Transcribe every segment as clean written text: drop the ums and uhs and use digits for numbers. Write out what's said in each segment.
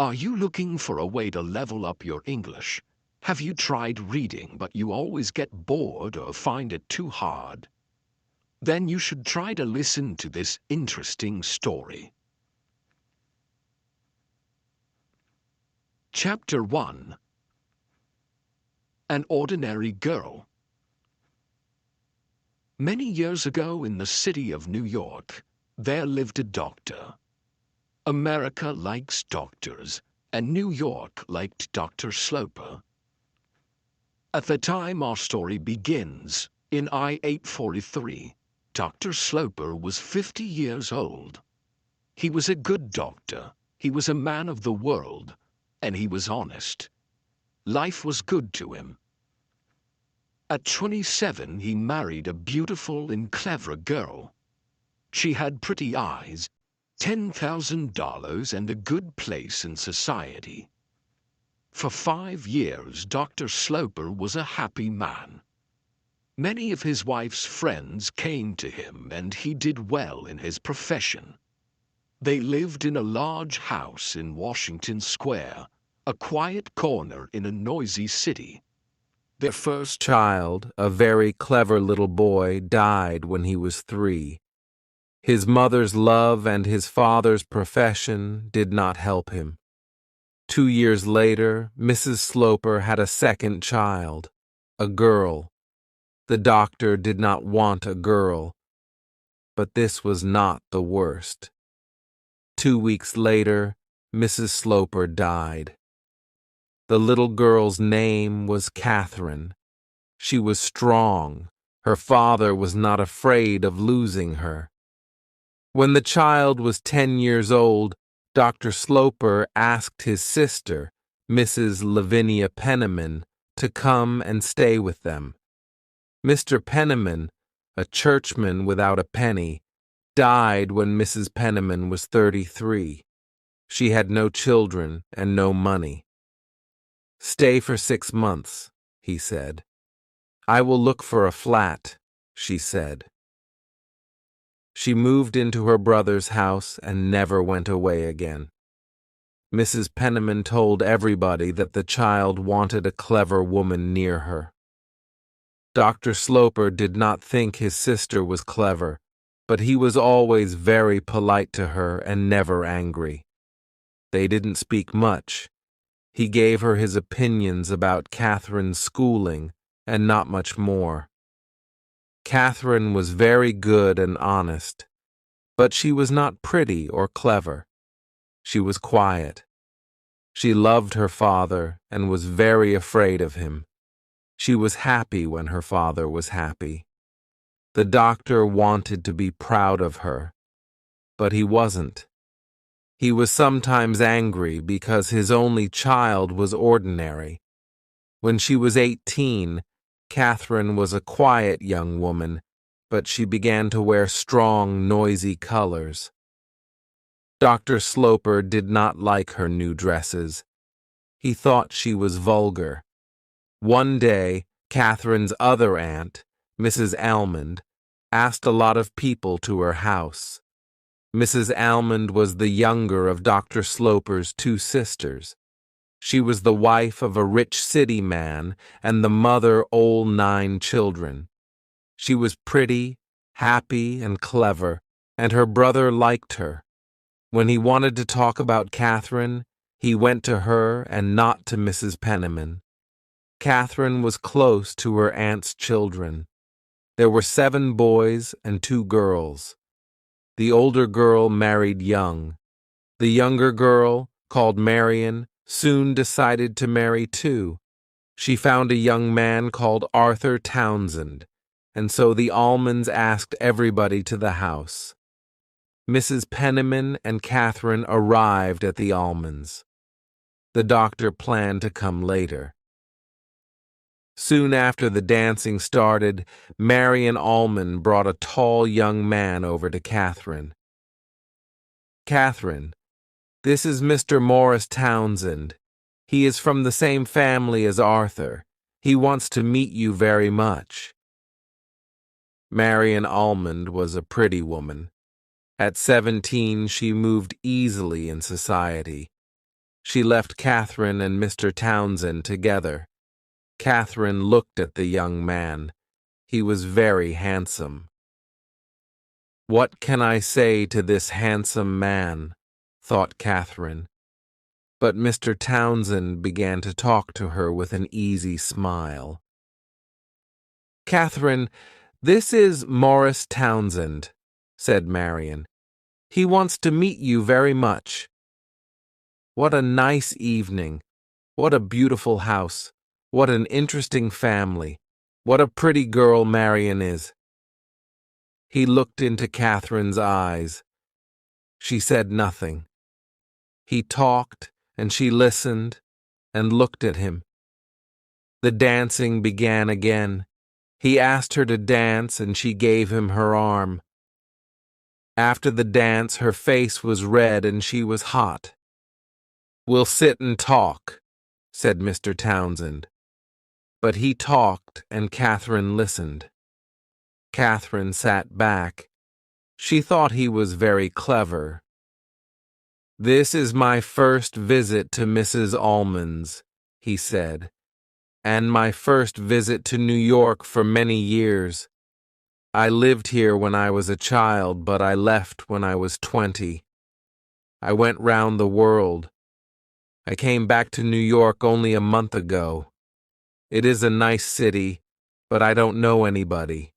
Are you looking for a way to level up your English? Have you tried reading but you always get bored or find it too hard? Then you should try to listen to this interesting story. Chapter 1. An Ordinary Girl. Many years ago in the city of New York, there lived a doctor. America likes doctors, and New York liked Dr. Sloper. At the time our story begins, in I-843, Dr. Sloper was 50 years old. He was a good doctor, he was a man of the world, and he was honest. Life was good to him. At 27, he married a beautiful and clever girl. She had pretty eyes, $10,000, and a good place in society. For 5 years, Dr. Sloper was a happy man. Many of his wife's friends came to him, and he did well in his profession. They lived in a large house in Washington Square, a quiet corner in a noisy city. Their first child, a very clever little boy, died when he was 3. His mother's love and his father's profession did not help him. 2 years later, Mrs. Sloper had a second child, a girl. The doctor did not want a girl, but this was not the worst. 2 weeks later, Mrs. Sloper died. The little girl's name was Catherine. She was strong. Her father was not afraid of losing her. When the child was 10 years old, Dr. Sloper asked his sister, Mrs. Lavinia Penniman, to come and stay with them. Mr. Penniman, a churchman without a penny, died when Mrs. Penniman was 33. She had no children and no money. "Stay for 6 months," he said. "I will look for a flat," she said. She moved into her brother's house and never went away again. Mrs. Penniman told everybody that the child wanted a clever woman near her. Dr. Sloper did not think his sister was clever, but he was always very polite to her and never angry. They didn't speak much. He gave her his opinions about Catherine's schooling and not much more. Catherine was very good and honest, but she was not pretty or clever. She was quiet. She loved her father and was very afraid of him. She was happy when her father was happy. The doctor wanted to be proud of her, but he wasn't. He was sometimes angry because his only child was ordinary. When she was 18, Catherine was a quiet young woman, but she began to wear strong, noisy colors. Dr. Sloper did not like her new dresses. He thought she was vulgar. One day, Catherine's other aunt, Mrs. Almond, asked a lot of people to her house. Mrs. Almond was the younger of Dr. Sloper's 2 sisters. She was the wife of a rich city man and the mother all 9 children. She was pretty, happy, and clever, and her brother liked her. When he wanted to talk about Catherine, he went to her and not to Mrs. Penniman. Catherine was close to her aunt's children. There were 7 boys and 2 girls. The older girl married young. The younger girl, called Marion, soon decided to marry too. She found a young man called Arthur Townsend, and so the Almonds asked everybody to the house. Mrs. Penniman and Catherine arrived at the Almonds. The doctor planned to come later. Soon after the dancing started, Marion Almond brought a tall young man over to Catherine. "Catherine, this is Mr. Morris Townsend. He is from the same family as Arthur. He wants to meet you very much." Marion Almond was a pretty woman. At 17, she moved easily in society. She left Catherine and Mr. Townsend together. Catherine looked at the young man. He was very handsome. "What can I say to this handsome man?" thought Catherine. But Mr. Townsend began to talk to her with an easy smile. "Catherine, this is Morris Townsend," said Marian. "He wants to meet you very much." "What a nice evening! What a beautiful house! What an interesting family! What a pretty girl Marian is!" He looked into Catherine's eyes. She said nothing. He talked, and she listened and looked at him. The dancing began again. He asked her to dance, and she gave him her arm. After the dance, her face was red and she was hot. "We'll sit and talk," said Mr. Townsend. But he talked, and Catherine listened. Catherine sat back. She thought he was very clever. "This is my first visit to Mrs. Almond's," he said, "and my first visit to New York for many years. I lived here when I was a child, but I left when I was 20. I went round the world. I came back to New York only a month ago. It is a nice city, but I don't know anybody.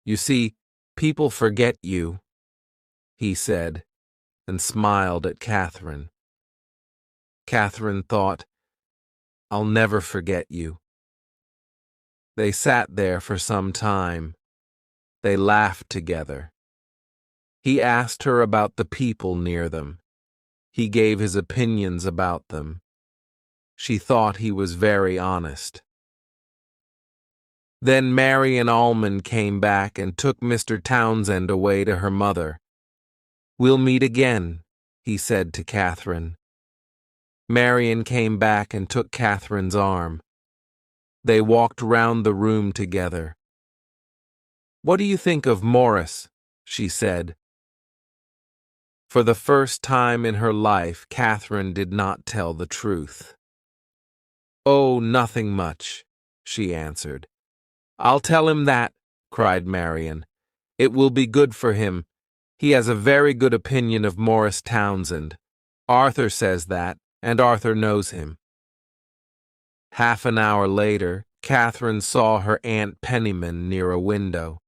You see, people forget you," he said, and smiled at Catherine. Catherine thought, "I'll never forget you." They sat there for some time. They laughed together. He asked her about the people near them. He gave his opinions about them. She thought he was very honest. Then Marian Almond came back and took Mr. Townsend away to her mother. "We'll meet again," he said to Catherine. Marian came back and took Catherine's arm. They walked round the room together. "What do you think of Morris?" she said. For the first time in her life, Catherine did not tell the truth. "Oh, nothing much," she answered. "I'll tell him that," cried Marian. "It will be good for him. He has a very good opinion of Morris Townsend. Arthur says that, and Arthur knows him." Half an hour later, Catherine saw her Aunt Penniman near a window.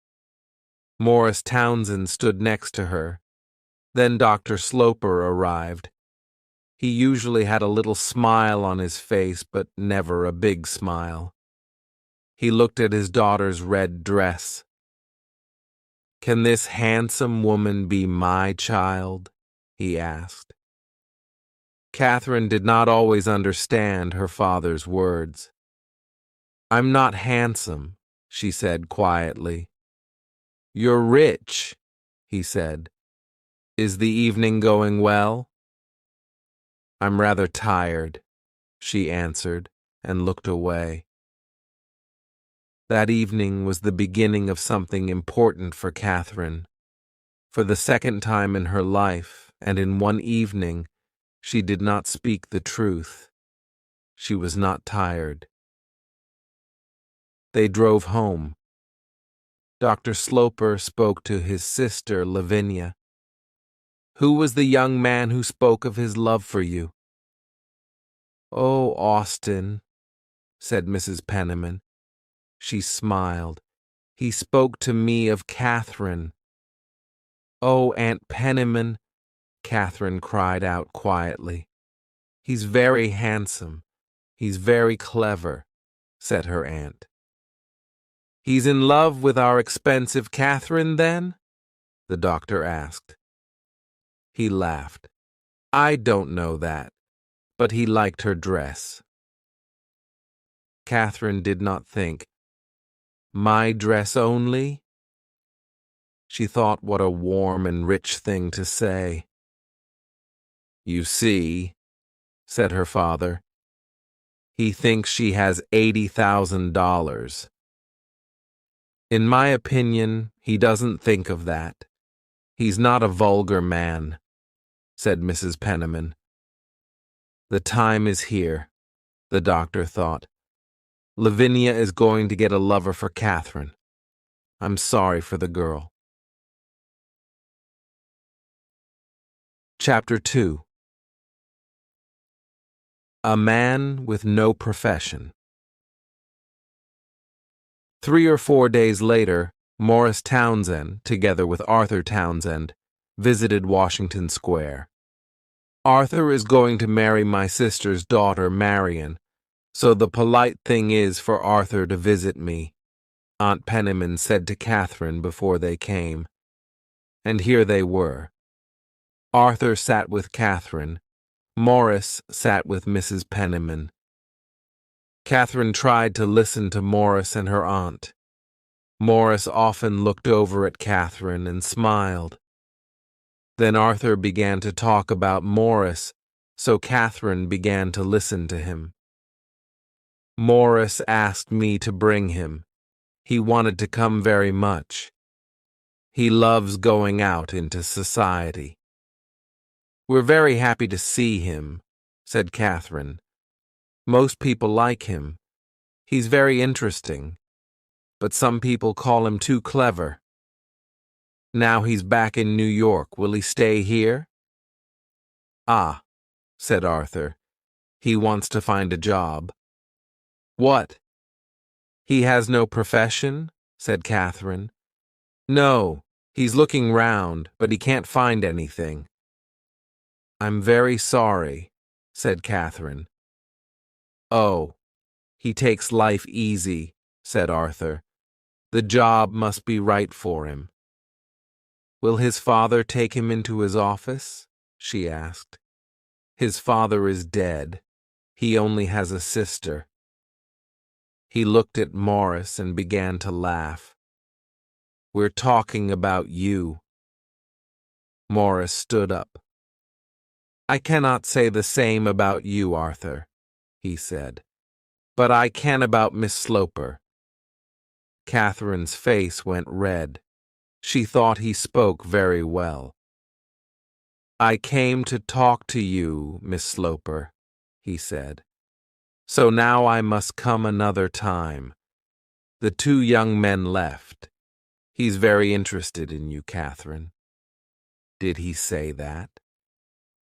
Morris Townsend stood next to her. Then Dr. Sloper arrived. He usually had a little smile on his face, but never a big smile. He looked at his daughter's red dress. "Can this handsome woman be my child?" he asked. Catherine did not always understand her father's words. "I'm not handsome," she said quietly. "You're rich," he said. "Is the evening going well?" "I'm rather tired," she answered, and looked away. That evening was the beginning of something important for Catherine. For the second time in her life, and in one evening, she did not speak the truth. She was not tired. They drove home. Dr. Sloper spoke to his sister, Lavinia. "Who was the young man who spoke of his love for you?" "Oh, Austin," said Mrs. Penniman. She smiled. "He spoke to me of Catherine." "Oh, Aunt Penniman," Catherine cried out quietly. "He's very handsome. He's very clever," said her aunt. "He's in love with our expensive Catherine, then?" the doctor asked. He laughed. "I don't know that, but he liked her dress." Catherine did not think. My dress only? She thought what a warm and rich thing to say. "You see," said her father, "he thinks she has $80,000. In my opinion, he doesn't think of that. He's not a vulgar man," said Mrs. Penniman. The time is here, the doctor thought. Lavinia is going to get a lover for Catherine. I'm sorry for the girl. Chapter 2. A Man with No Profession. 3 or 4 days later, Morris Townsend, together with Arthur Townsend, visited Washington Square. Arthur is going to marry my sister's daughter, Marion, so the polite thing is for Arthur to visit me, Aunt Penniman said to Catherine before they came. And here they were. Arthur sat with Catherine. Morris sat with Mrs. Penniman. Catherine tried to listen to Morris and her aunt. Morris often looked over at Catherine and smiled. Then Arthur began to talk about Morris, so Catherine began to listen to him. Morris asked me to bring him. He wanted to come very much. He loves going out into society. We're very happy to see him, said Catherine. Most people like him. He's very interesting, but some people call him too clever. Now he's back in New York. Will he stay here? Ah, said Arthur. He wants to find a job. What? He has no profession? Said Catherine. No, he's looking round, but he can't find anything. I'm very sorry, said Catherine. Oh, he takes life easy, said Arthur. The job must be right for him. Will his father take him into his office? She asked. His father is dead. He only has a sister. He looked at Morris and began to laugh. We're talking about you. Morris stood up. I cannot say the same about you, Arthur, he said, but I can about Miss Sloper. Catherine's face went red. She thought he spoke very well. I came to talk to you, Miss Sloper, he said. So now I must come another time. The 2 young men left. He's very interested in you, Catherine. Did he say that?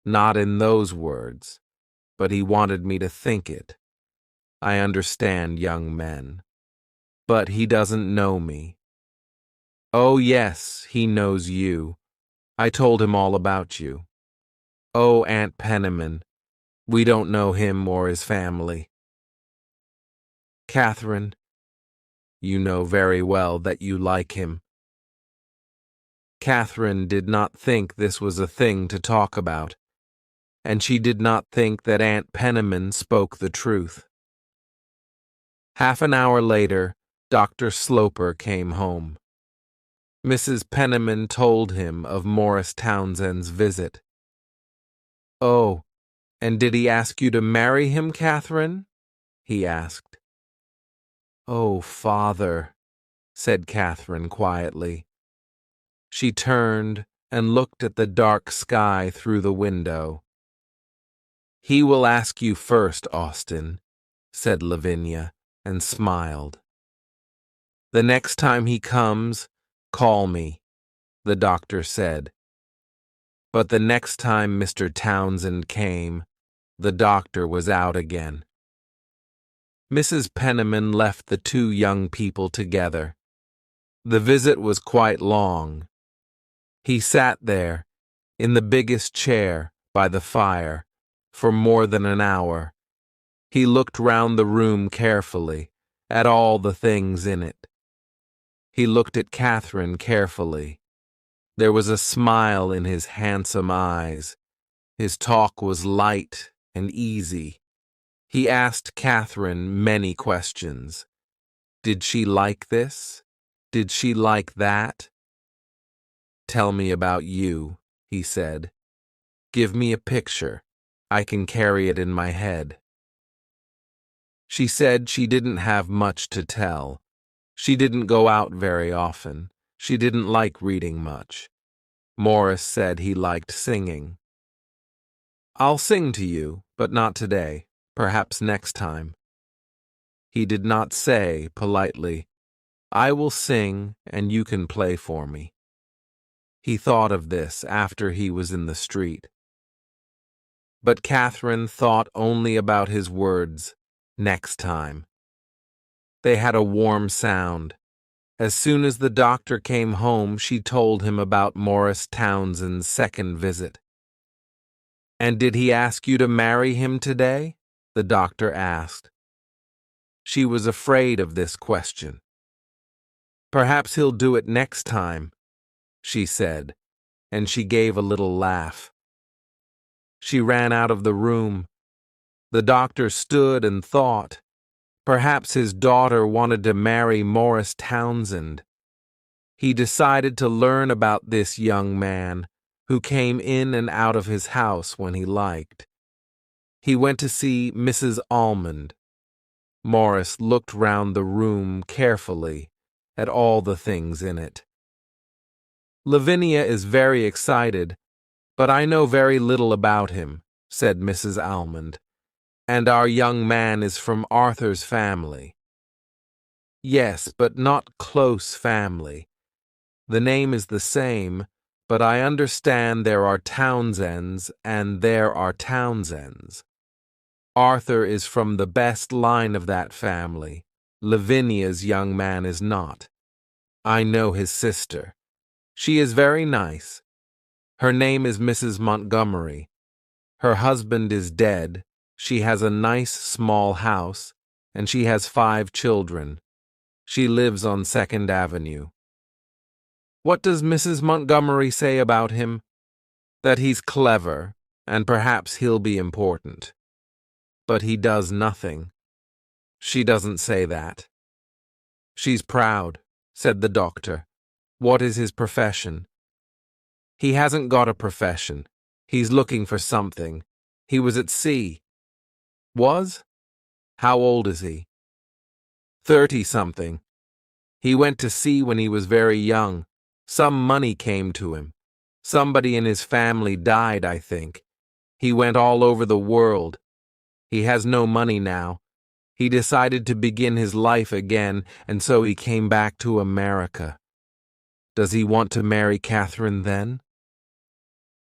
Not in those words, but he wanted me to think it. I understand young men. But he doesn't know me. Oh, yes, he knows you. I told him all about you. Oh, Aunt Penniman, we don't know him or his family. Catherine, you know very well that you like him. Catherine did not think this was a thing to talk about, and she did not think that Aunt Penniman spoke the truth. Half an hour later, Dr. Sloper came home. Mrs. Penniman told him of Morris Townsend's visit. Oh, and did he ask you to marry him, Catherine? He asked. Oh, Father, said Catherine quietly. She turned and looked at the dark sky through the window. He will ask you first, Austin, said Lavinia, and smiled. The next time he comes, call me, the doctor said. But the next time Mr. Townsend came, the doctor was out again. Mrs. Penniman left the 2 young people together. The visit was quite long. He sat there, in the biggest chair, by the fire, for more than an hour. He looked round the room carefully, at all the things in it. He looked at Catherine carefully. There was a smile in his handsome eyes. His talk was light and easy. He asked Catherine many questions. Did she like this? Did she like that? Tell me about you, he said. Give me a picture. I can carry it in my head. She said she didn't have much to tell. She didn't go out very often. She didn't like reading much. Morris said he liked singing. I'll sing to you, but not today, perhaps next time. He did not say, politely, I will sing and you can play for me. He thought of this after he was in the street. But Catherine thought only about his words, next time. They had a warm sound. As soon as the doctor came home, she told him about Morris Townsend's second visit. And did he ask you to marry him today? The doctor asked. She was afraid of this question. Perhaps he'll do it next time, she said, and she gave a little laugh. She ran out of the room. The doctor stood and thought. Perhaps his daughter wanted to marry Morris Townsend. He decided to learn about this young man, who came in and out of his house when he liked. He went to see Mrs. Almond. Morris looked round the room carefully at all the things in it. Lavinia is very excited, but I know very little about him, said Mrs. Almond, and our young man is from Arthur's family. Yes, but not close family. The name is the same, but I understand there are Townsends and there are Townsends. Arthur is from the best line of that family. Lavinia's young man is not. I know his sister. She is very nice. Her name is Mrs. Montgomery. Her husband is dead. She has a nice small house, and she has 5 children. She lives on 2nd Avenue. What does Mrs. Montgomery say about him? That he's clever, and perhaps he'll be important. But he does nothing. She doesn't say that. She's proud, said the doctor. What is his profession? He hasn't got a profession. He's looking for something. He was at sea. Was? How old is he? 30-something. He went to sea when he was very young. Some money came to him. Somebody in his family died, I think. He went all over the world. He has no money now. He decided to begin his life again, and so he came back to America. Does he want to marry Catherine then?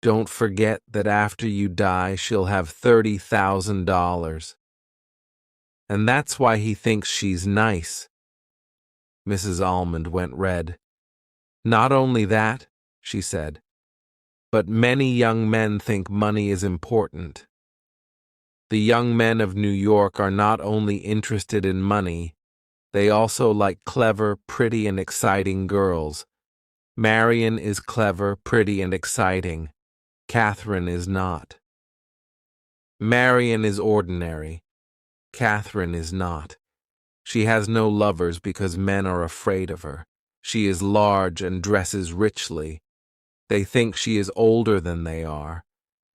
Don't forget that after you die, she'll have $30,000. And that's why he thinks she's nice. Mrs. Almond went red. Not only that, she said, but many young men think money is important. The young men of New York are not only interested in money, they also like clever, pretty, and exciting girls. Marion is clever, pretty, and exciting. Catherine is not. Marion is ordinary. Catherine is not. She has no lovers because men are afraid of her. She is large and dresses richly. They think she is older than they are.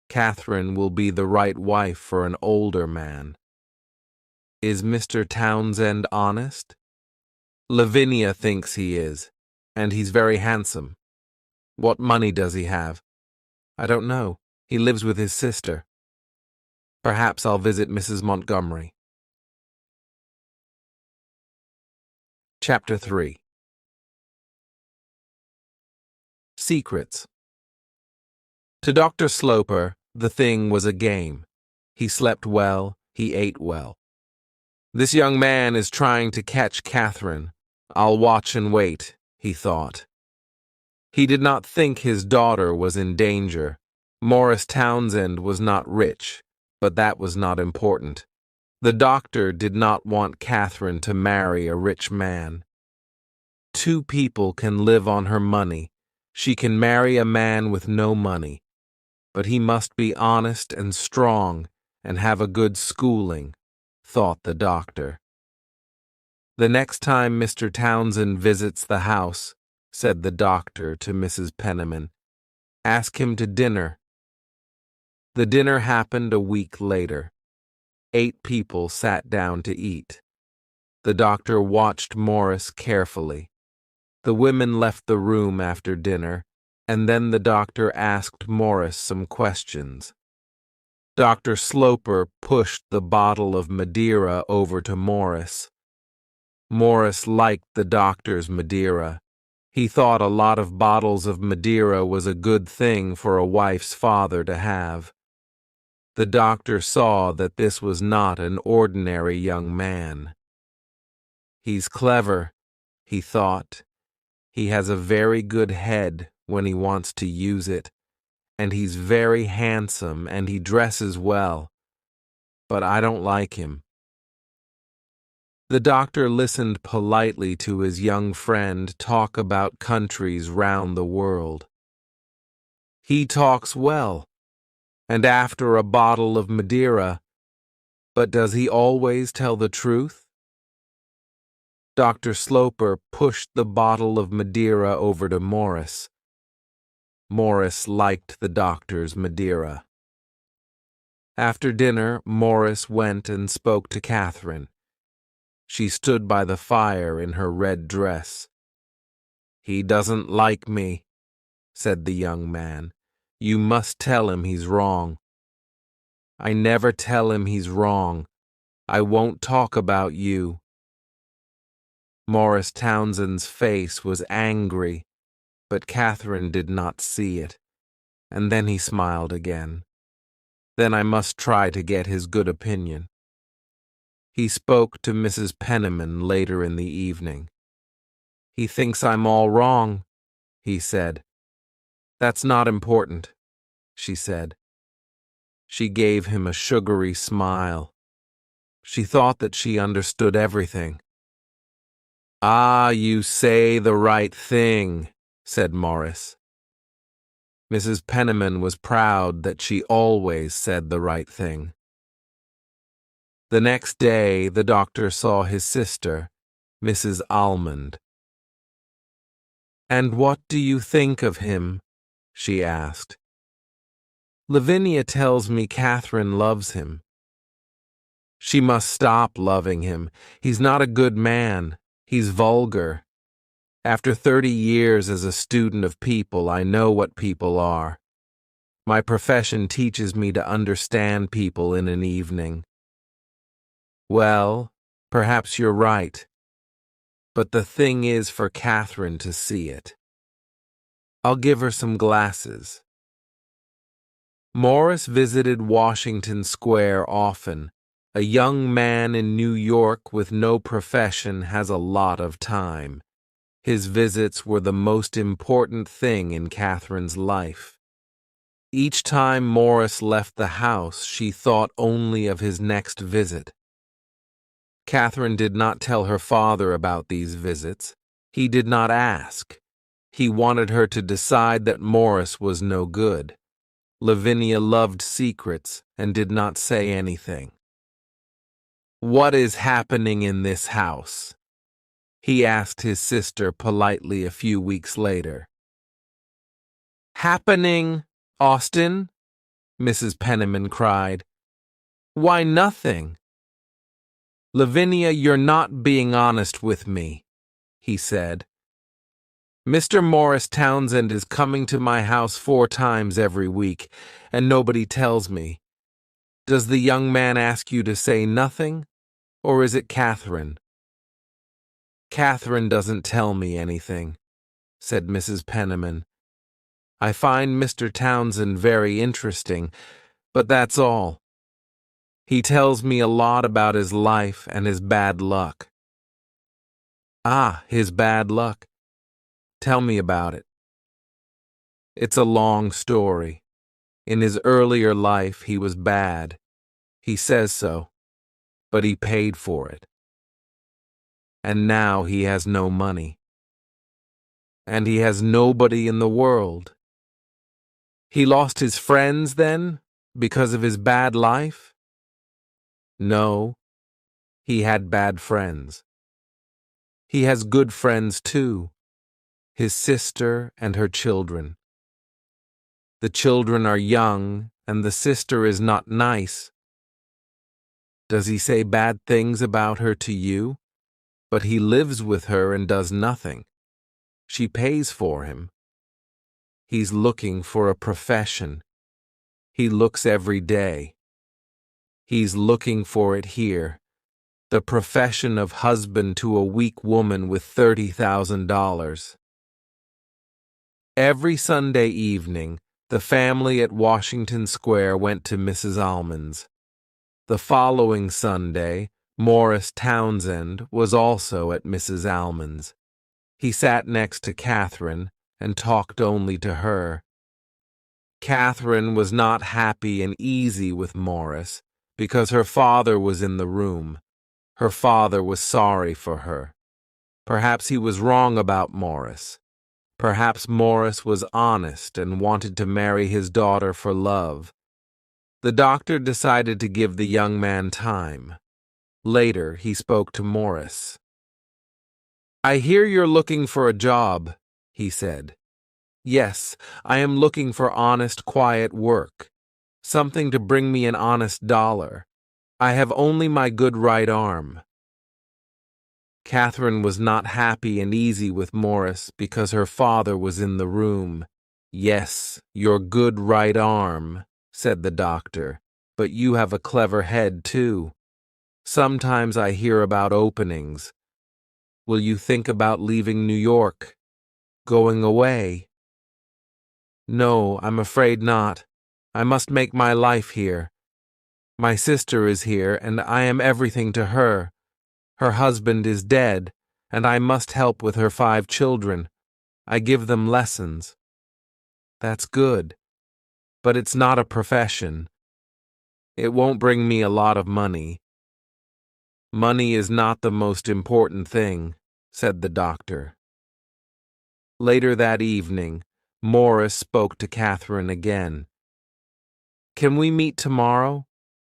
Catherine will be the right wife for an older man. Is Mr. Townsend honest? Lavinia thinks he is, and he's very handsome. What money does he have? I don't know. He lives with his sister. Perhaps I'll visit Mrs. Montgomery. Chapter 3. Secrets. To Dr. Sloper, the thing was a game. He slept well, he ate well. This young man is trying to catch Catherine. I'll watch and wait, he thought. He did not think his daughter was in danger. Morris Townsend was not rich, but that was not important. The doctor did not want Catherine to marry a rich man. 2 people can live on her money. She can marry a man with no money. But he must be honest and strong and have a good schooling, thought the doctor. The next time Mr. Townsend visits the house, said the doctor to Mrs. Penniman, ask him to dinner. The dinner happened a week later. 8 people sat down to eat. The doctor watched Morris carefully. The women left the room after dinner, and then the doctor asked Morris some questions. Dr. Sloper pushed the bottle of Madeira over to Morris. Morris liked the doctor's Madeira. He thought a lot of bottles of Madeira was a good thing for a wife's father to have. The doctor saw that this was not an ordinary young man. He's clever, he thought. He has a very good head when he wants to use it, and he's very handsome and he dresses well, but I don't like him. The doctor listened politely to his young friend talk about countries round the world. He talks well, and after a bottle of Madeira, but does he always tell the truth? Dr. Sloper pushed the bottle of Madeira over to Morris. Morris liked the doctor's Madeira. After dinner, Morris went and spoke to Catherine. She stood by the fire in her red dress. "He doesn't like me," said the young man. "You must tell him he's wrong." "I never tell him he's wrong. I won't talk about you." Morris Townsend's face was angry, but Catherine did not see it, and then he smiled again. "Then I must try to get his good opinion." He spoke to Mrs. Penniman later in the evening. "He thinks I'm all wrong," he said. "That's not important," she said. She gave him a sugary smile. She thought that she understood everything. "Ah, you say the right thing," said Morris. Mrs. Penniman was proud that she always said the right thing. The next day, the doctor saw his sister, Mrs. Almond. "And what do you think of him?" she asked. "Lavinia tells me Catherine loves him." "She must stop loving him. He's not a good man. He's vulgar. After 30 years as a student of people, I know what people are. My profession teaches me to understand people in an evening." "Well, perhaps you're right. But the thing is for Catherine to see it. I'll give her some glasses." Morris visited Washington Square often. A young man in New York with no profession has a lot of time. His visits were the most important thing in Catherine's life. Each time Morris left the house, she thought only of his next visit. Catherine did not tell her father about these visits. He did not ask. He wanted her to decide that Morris was no good. Lavinia loved secrets and did not say anything. "What is happening in this house?" he asked his sister politely a few weeks later. "Happening, Austin?" Mrs. Penniman cried. "Why, nothing." "Lavinia, you're not being honest with me," he said. "Mr. Morris Townsend is coming to my house 4 times every week, and nobody tells me. Does the young man ask you to say nothing, or is it Catherine?" "Catherine doesn't tell me anything," said Mrs. Penniman. "I find Mr. Townsend very interesting, but that's all. He tells me a lot about his life and his bad luck." "Ah, his bad luck. Tell me about it." "It's a long story. In his earlier life, he was bad. He says so, but he paid for it. And now he has no money. And he has nobody in the world. He lost his friends, then, because of his bad life?" "No, he had bad friends. He has good friends, too, his sister and her children. The children are young, and the sister is not nice." "Does he say bad things about her to you? But he lives with her and does nothing. She pays for him. He's looking for a profession. He looks every day. He's looking for it here. The profession of husband to a weak woman with $30,000. Every Sunday evening, the family at Washington Square went to Mrs. Almond's. The following Sunday, Morris Townsend was also at Mrs. Almond's. He sat next to Catherine and talked only to her. Catherine was not happy and easy with Morris because her father was in the room. Her father was sorry for her. Perhaps he was wrong about Morris. Perhaps Morris was honest and wanted to marry his daughter for love. The doctor decided to give the young man time. Later, he spoke to Morris. "I hear you're looking for a job," he said. "Yes, I am looking for honest, quiet work. Something to bring me an honest dollar. I have only my good right arm." Catherine was not happy and easy with Morris because her father was in the room. "Yes, your good right arm," said the doctor, "but you have a clever head, too. Sometimes I hear about openings. Will you think about leaving New York? Going away?" "No, I'm afraid not. I must make my life here. My sister is here, and I am everything to her. Her husband is dead, and I must help with her 5 children. I give them lessons." "That's good. But it's not a profession. It won't bring me a lot of money." "Money is not the most important thing," said the doctor. Later that evening, Morris spoke to Catherine again. "Can we meet tomorrow?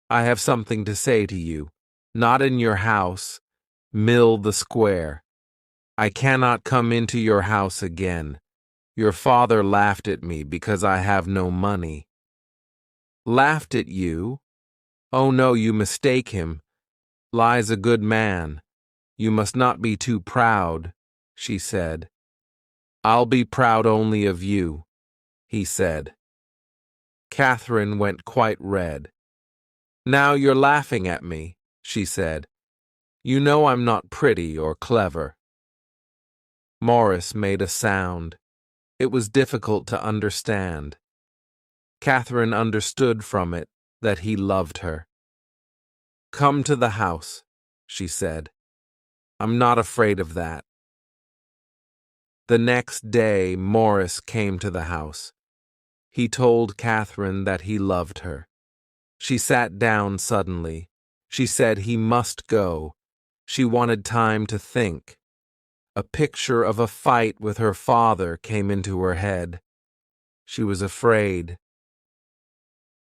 I have something to say to you. Not in your house. Mill the Square. I cannot come into your house again. Your father laughed at me because I have no money." "Laughed at you? Oh no, you mistake him. Lie's a good man. You must not be too proud," she said. "I'll be proud only of you," he said. Catherine went quite red. "Now you're laughing at me," she said. "You know I'm not pretty or clever." Morris made a sound. It was difficult to understand. Catherine understood from it that he loved her. "Come to the house," she said. "I'm not afraid of that." The next day, Morris came to the house. He told Catherine that he loved her. She sat down suddenly. She said he must go. She wanted time to think. A picture of a fight with her father came into her head. She was afraid.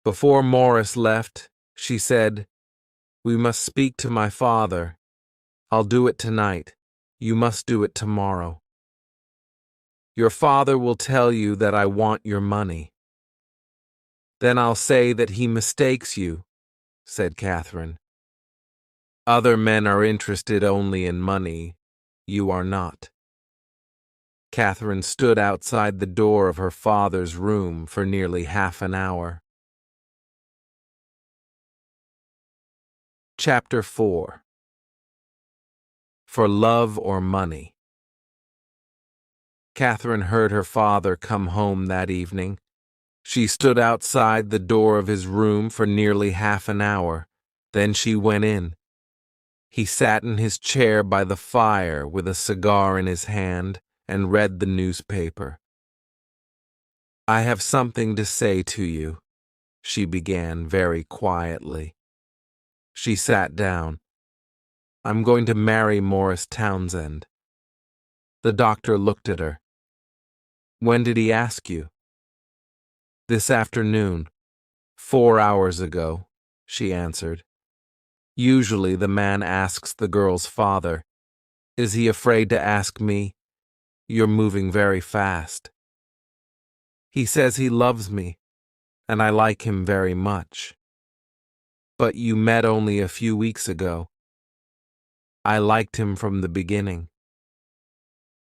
Before Morris left, she said, "We must speak to my father. I'll do it tonight. You must do it tomorrow. Your father will tell you that I want your money." "Then I'll say that he mistakes you," said Catherine. "Other men are interested only in money. You are not." Catherine stood outside the door of her father's room for nearly half an hour. Chapter 4. For Love or Money. Catherine heard her father come home that evening. She stood outside the door of his room for nearly half an hour. Then she went in. He sat in his chair by the fire with a cigar in his hand and read the newspaper. "I have something to say to you," she began very quietly. She sat down. "I'm going to marry Morris Townsend." The doctor looked at her. "When did he ask you?" "This afternoon, 4 hours ago," she answered. Usually the man asks the girl's father. Is he afraid to ask me? You're moving very fast. He says he loves me, and I like him very much. But you met only a few weeks ago. I liked him from the beginning.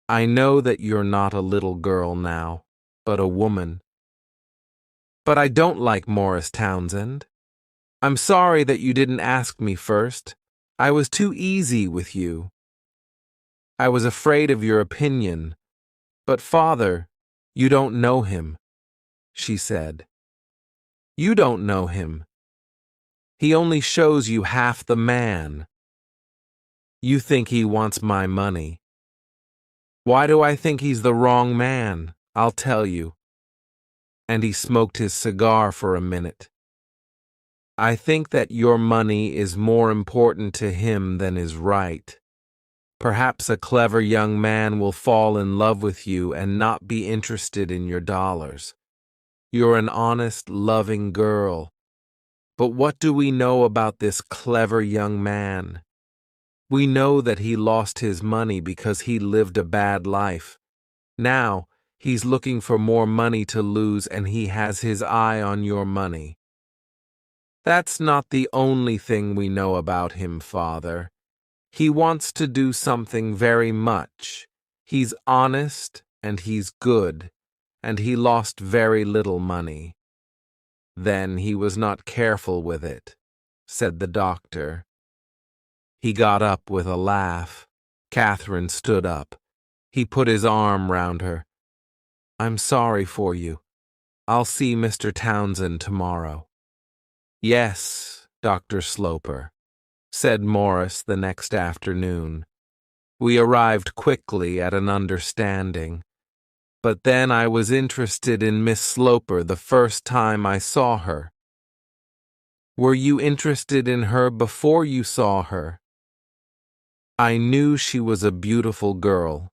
I know that you're not a little girl now, but a woman. But I don't like Morris Townsend. I'm sorry that you didn't ask me first. I was too easy with you. I was afraid of your opinion. But, Father, you don't know him, she said. You don't know him. He only shows you half the man. You think he wants my money. Why do I think he's the wrong man? I'll tell you. And he smoked his cigar for a minute. I think that your money is more important to him than is right. Perhaps a clever young man will fall in love with you and not be interested in your dollars. You're an honest, loving girl. But what do we know about this clever young man? We know that he lost his money because he lived a bad life. Now, he's looking for more money to lose and he has his eye on your money. That's not the only thing we know about him, Father. He wants to do something very much. He's honest and he's good, and he lost very little money. Then he was not careful with it, said the doctor. He got up with a laugh. Catherine stood up. He put his arm round her. I'm sorry for you. I'll see Mr. Townsend tomorrow. Yes, Dr. Sloper, said Morris the next afternoon. We arrived quickly at an understanding. But then I was interested in Miss Sloper the first time I saw her. Were you interested in her before you saw her? I knew she was a beautiful girl.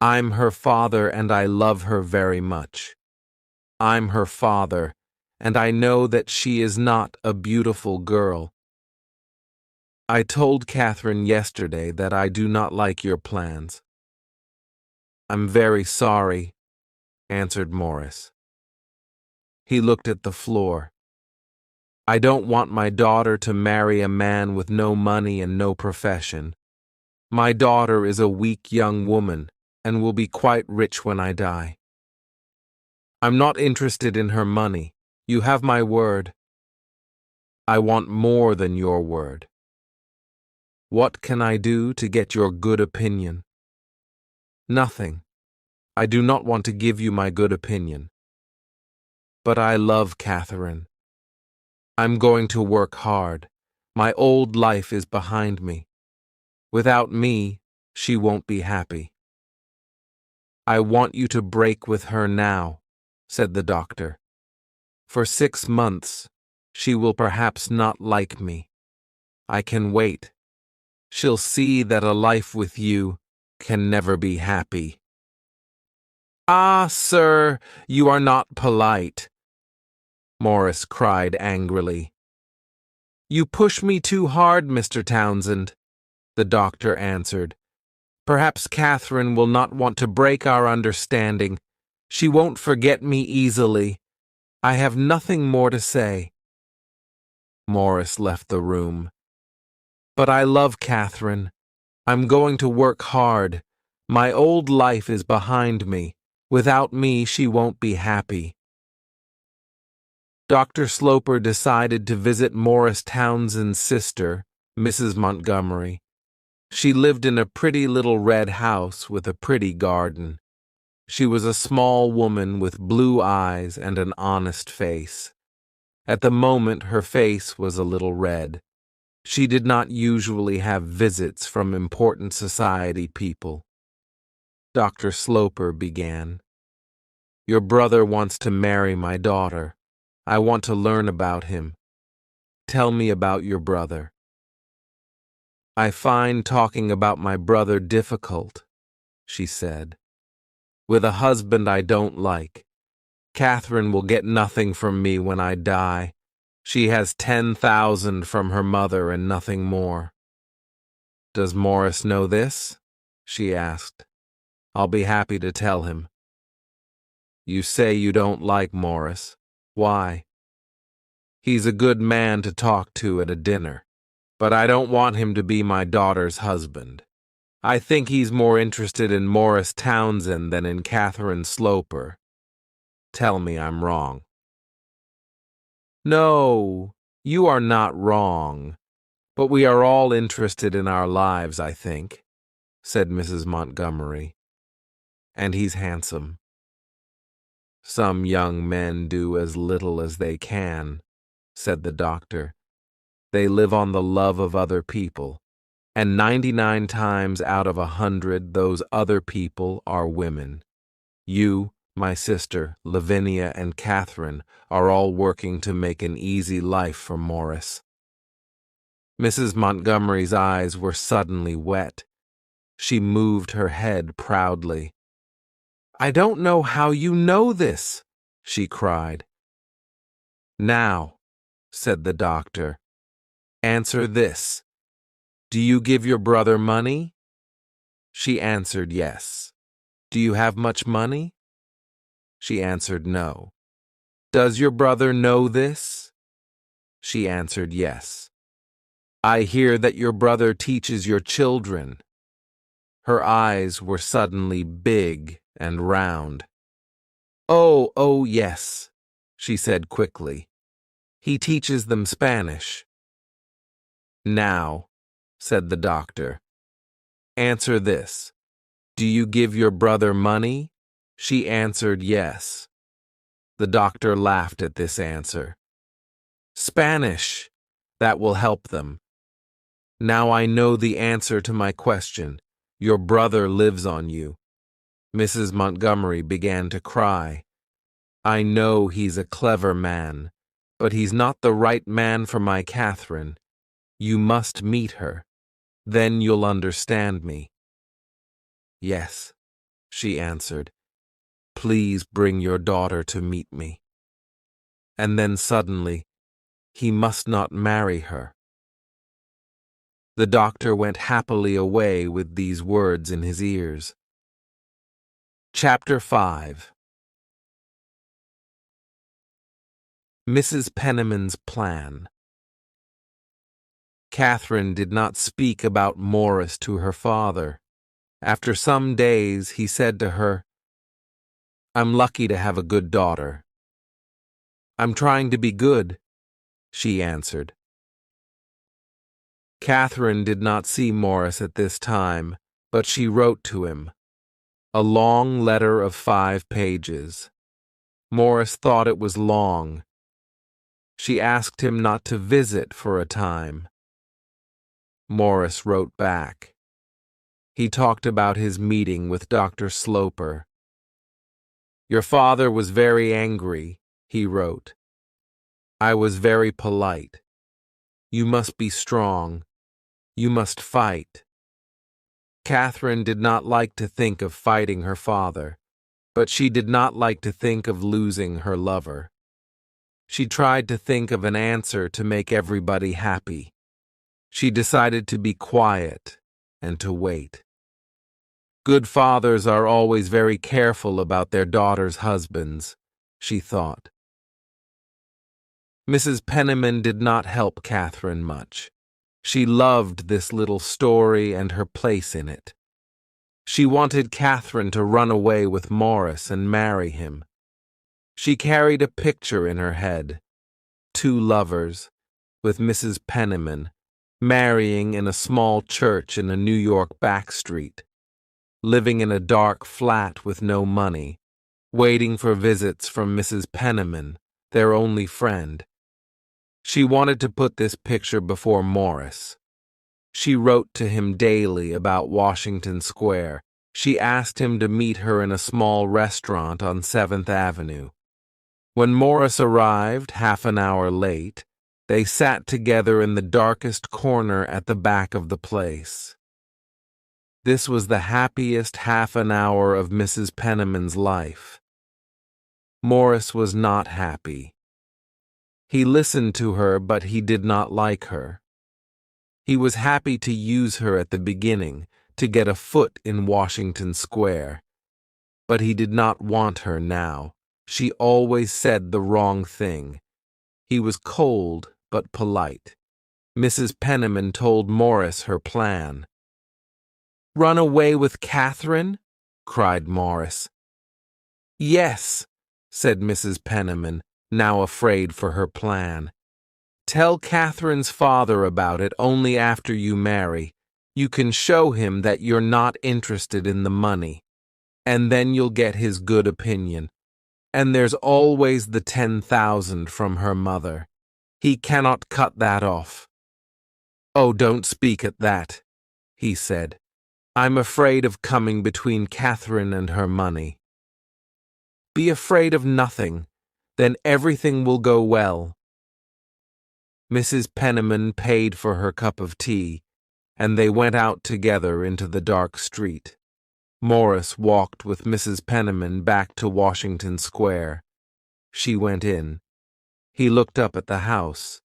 I'm her father and I love her very much. I'm her father, and I know that she is not a beautiful girl. I told Catherine yesterday that I do not like your plans. I'm very sorry, answered Morris. He looked at the floor. I don't want my daughter to marry a man with no money and no profession. My daughter is a weak young woman and will be quite rich when I die. I'm not interested in her money. You have my word. I want more than your word. What can I do to get your good opinion? Nothing. I do not want to give you my good opinion. But I love Catherine. I'm going to work hard. My old life is behind me. Without me, she won't be happy. I want you to break with her now, said the doctor. For 6 months, she will perhaps not like me. I can wait. She'll see that a life with you can never be happy. Ah, sir, you are not polite, Morris cried angrily. You push me too hard, Mr. Townsend, the doctor answered. Perhaps Catherine will not want to break our understanding. She won't forget me easily. I have nothing more to say. Morris left the room. But I love Catherine. I'm going to work hard. My old life is behind me. Without me, she won't be happy. Dr. Sloper decided to visit Morris Townsend's sister, Mrs. Montgomery. She lived in a pretty little red house with a pretty garden. She was a small woman with blue eyes and an honest face. At the moment, her face was a little red. She did not usually have visits from important society people. Dr. Sloper began. Your brother wants to marry my daughter. I want to learn about him. Tell me about your brother. I find talking about my brother difficult, she said. With a husband I don't like. Catherine will get nothing from me when I die. She has 10,000 from her mother and nothing more. Does Morris know this? She asked. I'll be happy to tell him. You say you don't like Morris. Why? He's a good man to talk to at a dinner, but I don't want him to be my daughter's husband. I think he's more interested in Morris Townsend than in Catherine Sloper. Tell me I'm wrong. No, You are not wrong, but we are all interested in our lives, I think, said Mrs. Montgomery. And he's handsome. Some young men do as little as they can, said the doctor. They live on the love of other people, and 99 times out of 100 those other people are women. You, my sister, Lavinia, and Catherine are all working to make an easy life for Morris. Mrs. Montgomery's eyes were suddenly wet. She moved her head proudly. I don't know how you know this, she cried. Now, said the doctor, answer this. Do you give your brother money? She answered yes. Do you have much money? She answered no. Does your brother know this? She answered yes. I hear that your brother teaches your children. Her eyes were suddenly big and round. Oh, yes, she said quickly. He teaches them Spanish. Now, said the doctor, answer this. Do you give your brother money? She answered yes. The doctor laughed at this answer. Spanish, that will help them. Now I know the answer to my question. Your brother lives on you. Mrs. Montgomery began to cry. I know he's a clever man, but he's not the right man for my Catherine. You must meet her. Then you'll understand me. Yes, she answered. Please bring your daughter to meet me. And then suddenly, he must not marry her. The doctor went happily away with these words in his ears. Chapter 5. Mrs. Penniman's Plan. Catherine did not speak about Morris to her father. After some days, he said to her, I'm lucky to have a good daughter. I'm trying to be good, she answered. Catherine did not see Morris at this time, but she wrote to him. A long letter of 5 pages. Morris thought it was long. She asked him not to visit for a time. Morris wrote back. He talked about his meeting with Dr. Sloper. Your father was very angry, he wrote. I was very polite. You must be strong. You must fight. Catherine did not like to think of fighting her father, but she did not like to think of losing her lover. She tried to think of an answer to make everybody happy. She decided to be quiet and to wait. Good fathers are always very careful about their daughters' husbands, she thought. Mrs. Penniman did not help Catherine much. She loved this little story and her place in it. She wanted Catherine to run away with Morris and marry him. She carried a picture in her head, 2 lovers, with Mrs. Penniman, marrying in a small church in a New York back street, living in a dark flat with no money, waiting for visits from Mrs. Penniman, their only friend. She wanted to put this picture before Morris. She wrote to him daily about Washington Square. She asked him to meet her in a small restaurant on 7th Avenue. When Morris arrived, half an hour late, they sat together in the darkest corner at the back of the place. This was the happiest half an hour of Mrs. Penniman's life. Morris was not happy. He listened to her, but he did not like her. He was happy to use her at the beginning, to get a foot in Washington Square. But he did not want her now. She always said the wrong thing. He was cold but polite. Mrs. Penniman told Morris her plan. Run away with Catherine? Cried Morris. Yes, said Mrs. Penniman, now afraid for her plan. Tell Catherine's father about it only after you marry. You can show him that you're not interested in the money, and then you'll get his good opinion. And there's always the 10,000 from her mother. He cannot cut that off. Oh, don't speak at that, he said. I'm afraid of coming between Catherine and her money. Be afraid of nothing, then everything will go well. Mrs. Penniman paid for her cup of tea, and they went out together into the dark street. Morris walked with Mrs. Penniman back to Washington Square. She went in. He looked up at the house.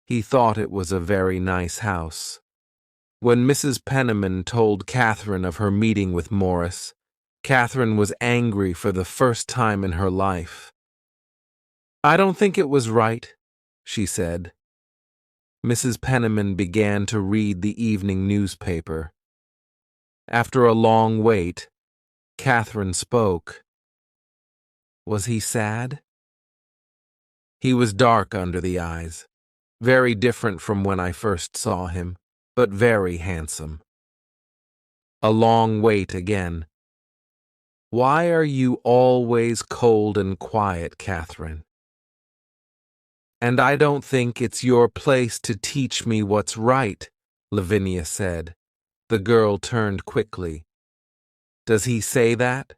He thought it was a very nice house. When Mrs. Penniman told Catherine of her meeting with Morris, Catherine was angry for the first time in her life. I don't think it was right, she said. Mrs. Penniman began to read the evening newspaper. After a long wait, Catherine spoke. Was he sad? He was dark under the eyes, very different from when I first saw him, but very handsome. A long wait again. Why are you always cold and quiet, Catherine? And I don't think it's your place to teach me what's right, Lavinia said. The girl turned quickly. Does he say that?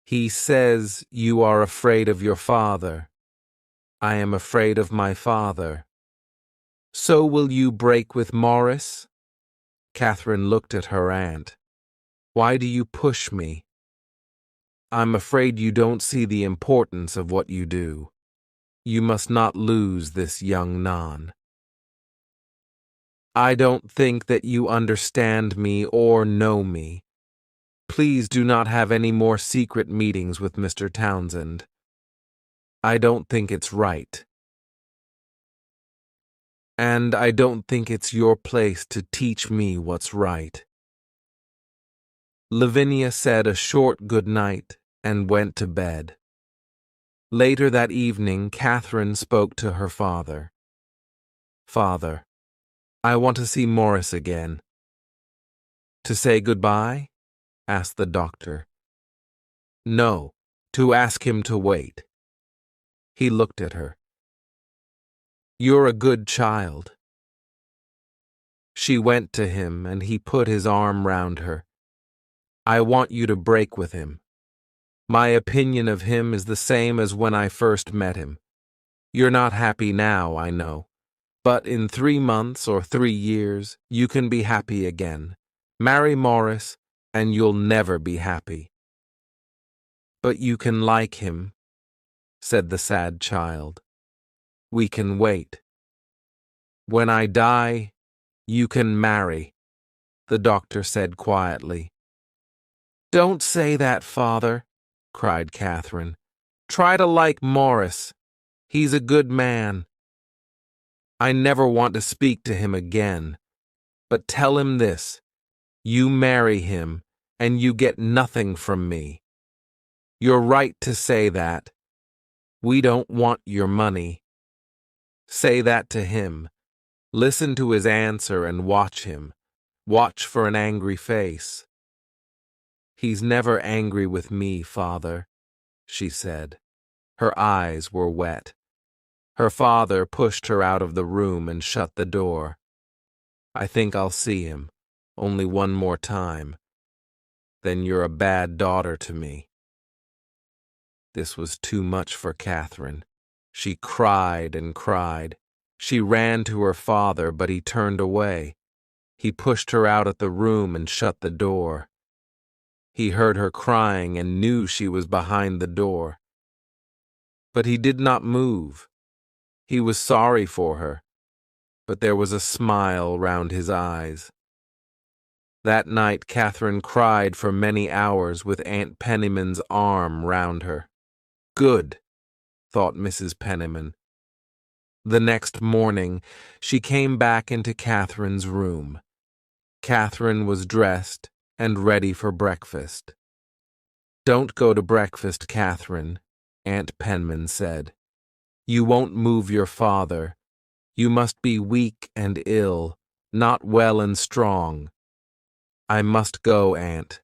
He says you are afraid of your father. I am afraid of my father. So will you break with Morris? Catherine looked at her aunt. Why do you push me? I'm afraid you don't see the importance of what you do. You must not lose this young non. I don't think that you understand me or know me. Please do not have any more secret meetings with Mr. Townsend. I don't think it's right. And I don't think it's your place to teach me what's right. Lavinia said a short good night and went to bed. Later that evening, Catherine spoke to her father. Father, I want to see Morris again. To say goodbye? Asked the doctor. No, to ask him to wait. He looked at her. You're a good child. She went to him, and he put his arm round her. I want you to break with him. My opinion of him is the same as when I first met him. You're not happy now, I know. But in 3 months or 3 years, you can be happy again. Marry Morris, and you'll never be happy. But you can like him, said the sad child. We can wait. When I die, you can marry, the doctor said quietly. Don't say that, Father, cried Catherine. Try to like Morris. He's a good man. I never want to speak to him again. But tell him this. You marry him, and you get nothing from me. You're right to say that. We don't want your money. Say that to him. Listen to his answer and watch him. Watch for an angry face. He's never angry with me, Father, she said. Her eyes were wet. Her father pushed her out of the room and shut the door. I think I'll see him, only one more time. Then you're a bad daughter to me. This was too much for Catherine. She cried and cried. She ran to her father, but he turned away. He pushed her out of the room and shut the door. He heard her crying and knew she was behind the door. But he did not move. He was sorry for her, but there was a smile round his eyes. That night Catherine cried for many hours with Aunt Penniman's arm round her. Good, thought Mrs. Penniman. The next morning she came back into Catherine's room. Catherine was dressed and ready for breakfast. Don't go to breakfast, Catherine, Aunt Penman said. You won't move your father. You must be weak and ill, not well and strong. I must go, Aunt.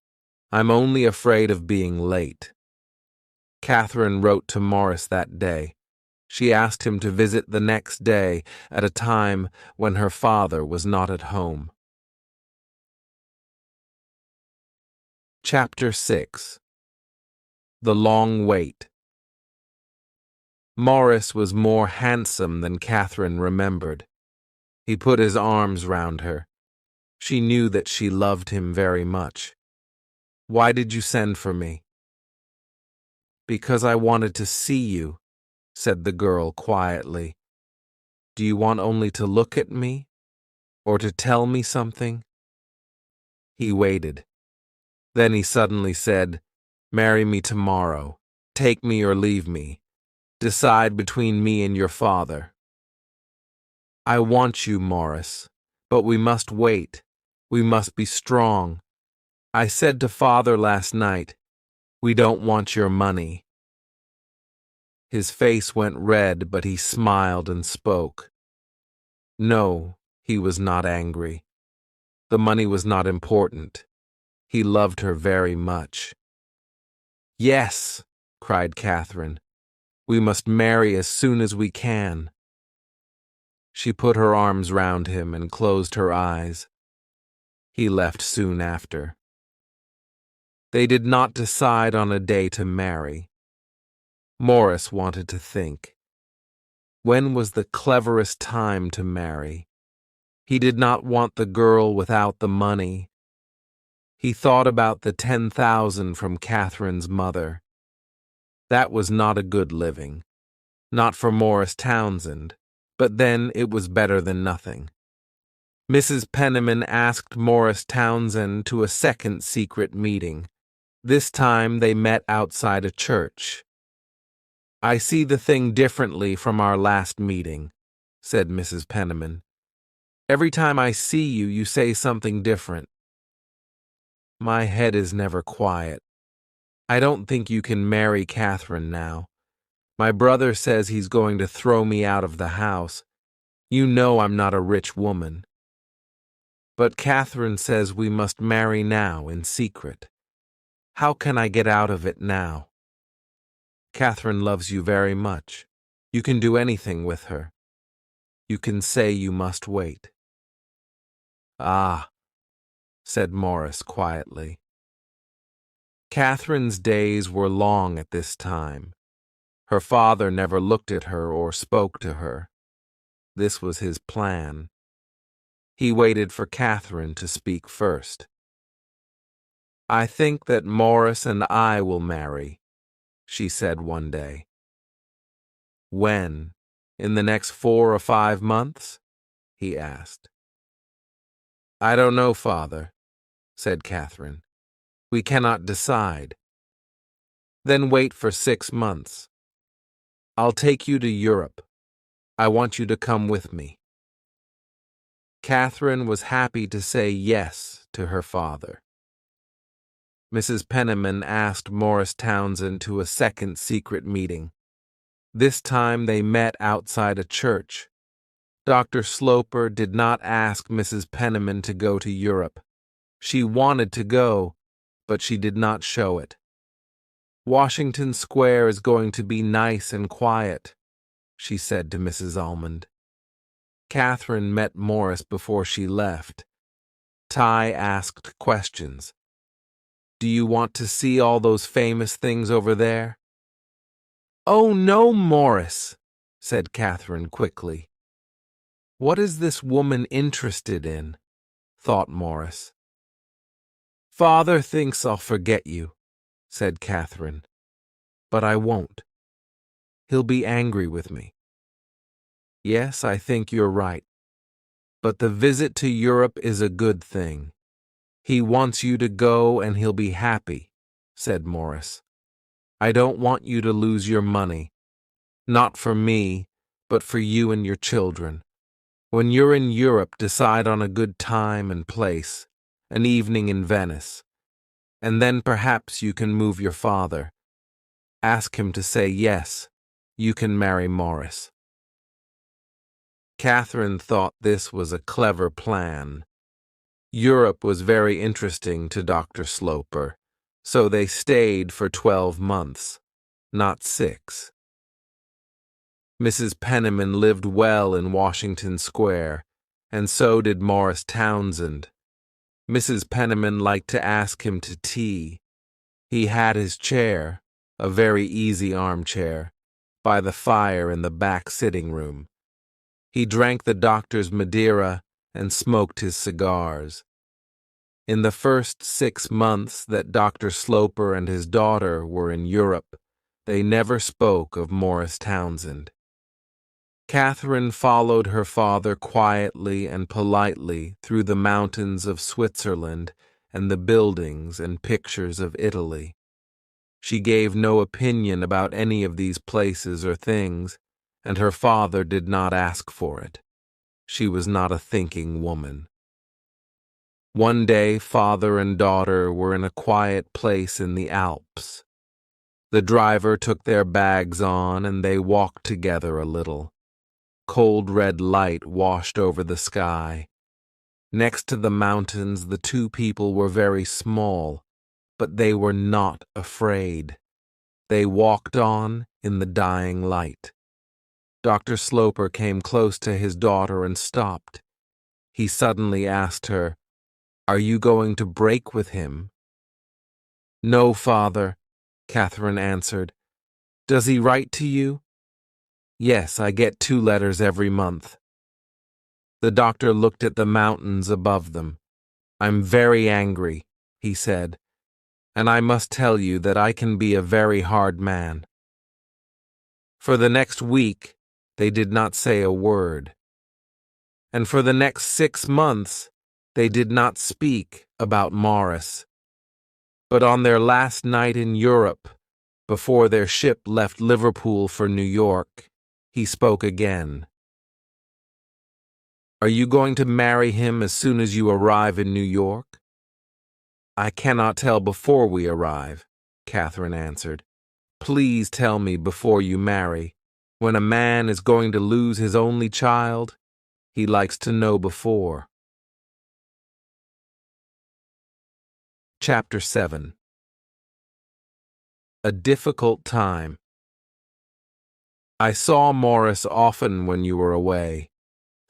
I'm only afraid of being late. Catherine wrote to Morris that day. She asked him to visit the next day at a time when her father was not at home. Chapter 6. The Long Wait. Morris was more handsome than Catherine remembered. He put his arms round her. She knew that she loved him very much. Why did you send for me? Because I wanted to see you, said the girl quietly. Do you want only to look at me, or to tell me something? He waited. Then he suddenly said, Marry me tomorrow. Take me or leave me. Decide between me and your father. I want you, Morris, but we must wait. We must be strong. I said to father last night, we don't want your money. His face went red, but he smiled and spoke. No, he was not angry. The money was not important. He loved her very much. Yes, cried Catherine. We must marry as soon as we can. She put her arms round him and closed her eyes. He left soon after. They did not decide on a day to marry. Morris wanted to think. When was the cleverest time to marry? He did not want the girl without the money. He thought about the 10,000 from Catherine's mother. That was not a good living. Not for Morris Townsend, but then it was better than nothing. Mrs. Penniman asked Morris Townsend to a second secret meeting. This time they met outside a church. I see the thing differently from our last meeting, said Mrs. Penniman. Every time I see you, you say something different. My head is never quiet. I don't think you can marry Catherine now. My brother says he's going to throw me out of the house. You know I'm not a rich woman. But Catherine says we must marry now in secret. How can I get out of it now? Catherine loves you very much. You can do anything with her. You can say you must wait. Ah, said Morris quietly. Catherine's days were long at this time. Her father never looked at her or spoke to her. This was his plan. He waited for Catherine to speak first. I think that Morris and I will marry, she said one day. When? In the next 4 or 5 months? He asked. I don't know, father, said Catherine. We cannot decide. Then wait for 6 months. I'll take you to Europe. I want you to come with me. Catherine was happy to say yes to her father. Mrs. Penniman asked Morris Townsend to a second secret meeting. This time they met outside a church. Dr. Sloper did not ask Mrs. Penniman to go to Europe. She wanted to go, but she did not show it. Washington Square is going to be nice and quiet, she said to Mrs. Almond. Catherine met Morris before she left. Ty asked questions. Do you want to see all those famous things over there? Oh, no, Morris, said Catherine quickly. What is this woman interested in? Thought Morris. Father thinks I'll forget you, said Catherine. But I won't. He'll be angry with me. Yes, I think you're right. But the visit to Europe is a good thing. He wants you to go and he'll be happy, said Morris. I don't want you to lose your money. Not for me, but for you and your children. When you're in Europe, decide on a good time and place, an evening in Venice. And then perhaps you can move your father. Ask him to say yes, you can marry Morris. Catherine thought this was a clever plan. Europe was very interesting to Dr. Sloper, so they stayed for 12 months, not 6. Mrs. Penniman lived well in Washington Square, and so did Morris Townsend. Mrs. Penniman liked to ask him to tea. He had his chair, a very easy armchair, by the fire in the back sitting room. He drank the doctor's Madeira and smoked his cigars. In the first 6 months that Dr. Sloper and his daughter were in Europe, they never spoke of Morris Townsend. Catherine followed her father quietly and politely through the mountains of Switzerland and the buildings and pictures of Italy. She gave no opinion about any of these places or things, and her father did not ask for it. She was not a thinking woman. One day, father and daughter were in a quiet place in the Alps. The driver took their bags on, and they walked together a little. Cold red light washed over the sky. Next to the mountains, the two people were very small, but they were not afraid. They walked on in the dying light. Dr. Sloper came close to his daughter and stopped. He suddenly asked her, "Are you going to break with him?" "No, father," Catherine answered. "Does he write to you?" "Yes, I get 2 letters every month." The doctor looked at the mountains above them. "I'm very angry," he said, "and I must tell you that I can be a very hard man." For the next week, they did not say a word. And for the next 6 months, they did not speak about Morris. But on their last night in Europe, before their ship left Liverpool for New York, he spoke again. "Are you going to marry him as soon as you arrive in New York?" "I cannot tell before we arrive," Catherine answered. "Please tell me before you marry. When a man is going to lose his only child, he likes to know before." Chapter 7. A difficult time. "I saw Morris often when you were away,"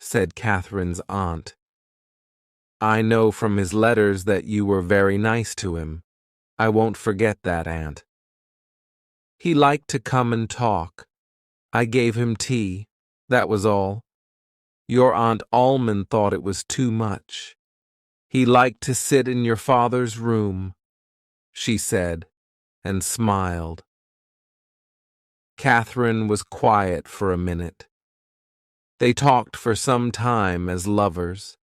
said Catherine's aunt. "I know from his letters that you were very nice to him. I won't forget that, Aunt." "He liked to come and talk. I gave him tea. That was all. Your Aunt Almond thought it was too much. He liked to sit in your father's room," she said, and smiled. Catherine was quiet for a minute. They talked for some time as lovers.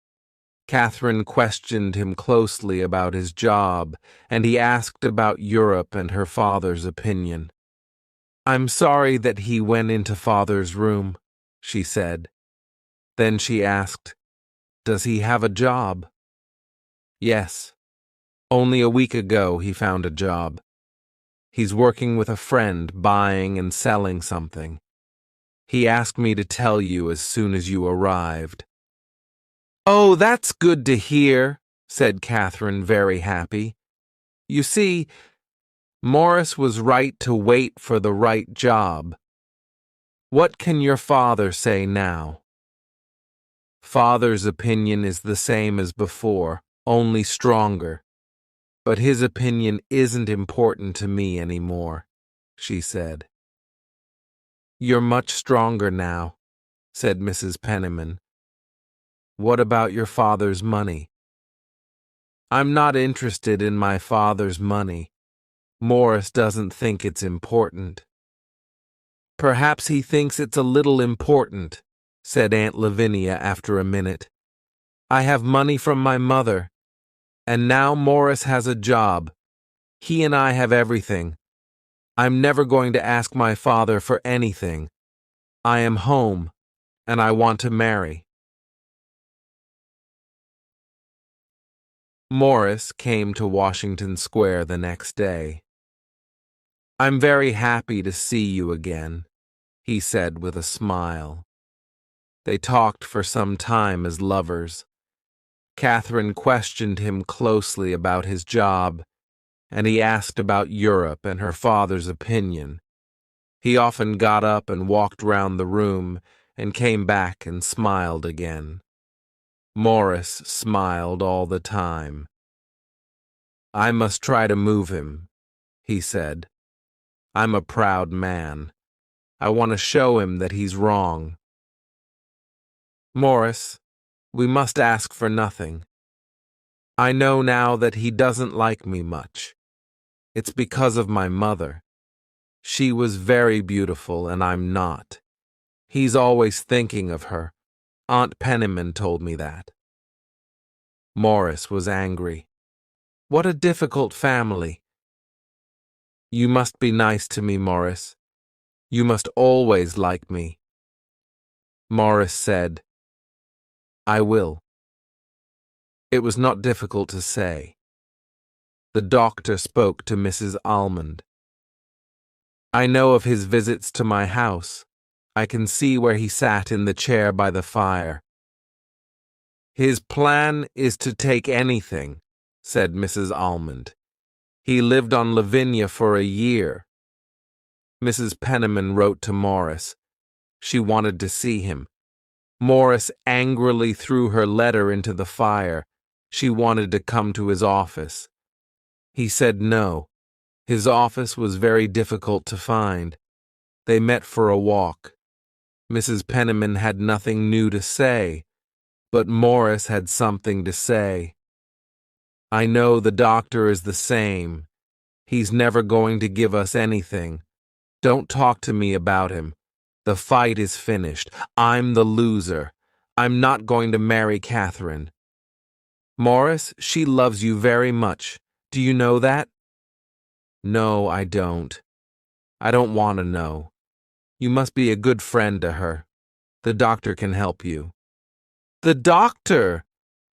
Catherine questioned him closely about his job, and he asked about Europe and her father's opinion. "I'm sorry that he went into father's room," she said. Then she asked, "Does he have a job?" "Yes. Only a week ago he found a job. He's working with a friend buying and selling something. He asked me to tell you as soon as you arrived." "Oh, that's good to hear," said Catherine, very happy. "You see, Morris was right to wait for the right job. What can your father say now?" "Father's opinion is the same as before, only stronger. But his opinion isn't important to me anymore," she said. "You're much stronger now," said Mrs. Penniman. "What about your father's money?" "I'm not interested in my father's money. Morris doesn't think it's important." "Perhaps he thinks it's a little important," said Aunt Lavinia after a minute. "I have money from my mother, and now Morris has a job. He and I have everything. I'm never going to ask my father for anything. I am home, and I want to marry." Morris came to Washington Square the next day. "I'm very happy to see you again," he said with a smile. They talked for some time as lovers. Catherine questioned him closely about his job, and he asked about Europe and her father's opinion. He often got up and walked round the room and came back and smiled again. Morris smiled all the time. "I must try to move him," he said. "I'm a proud man. I want to show him that he's wrong." "Morris, we must ask for nothing. I know now that he doesn't like me much. It's because of my mother. She was very beautiful and I'm not. He's always thinking of her. Aunt Penniman told me that." Morris was angry. "What a difficult family." "You must be nice to me, Morris. You must always like me." Morris said, "I will." It was not difficult to say. The doctor spoke to Mrs. Almond. "I know of his visits to my house. I can see where he sat in the chair by the fire." "His plan is to take anything," said Mrs. Almond. "He lived on Lavinia for a year." Mrs. Penniman wrote to Morris. She wanted to see him. Morris angrily threw her letter into the fire. She wanted to come to his office. He said no. His office was very difficult to find. They met for a walk. Mrs. Penniman had nothing new to say, but Morris had something to say. "I know the doctor is the same. He's never going to give us anything. Don't talk to me about him. The fight is finished. I'm the loser. I'm not going to marry Catherine." "Morris, she loves you very much. Do you know that?" "No, I don't. I don't want to know. You must be a good friend to her. The doctor can help you." "The doctor!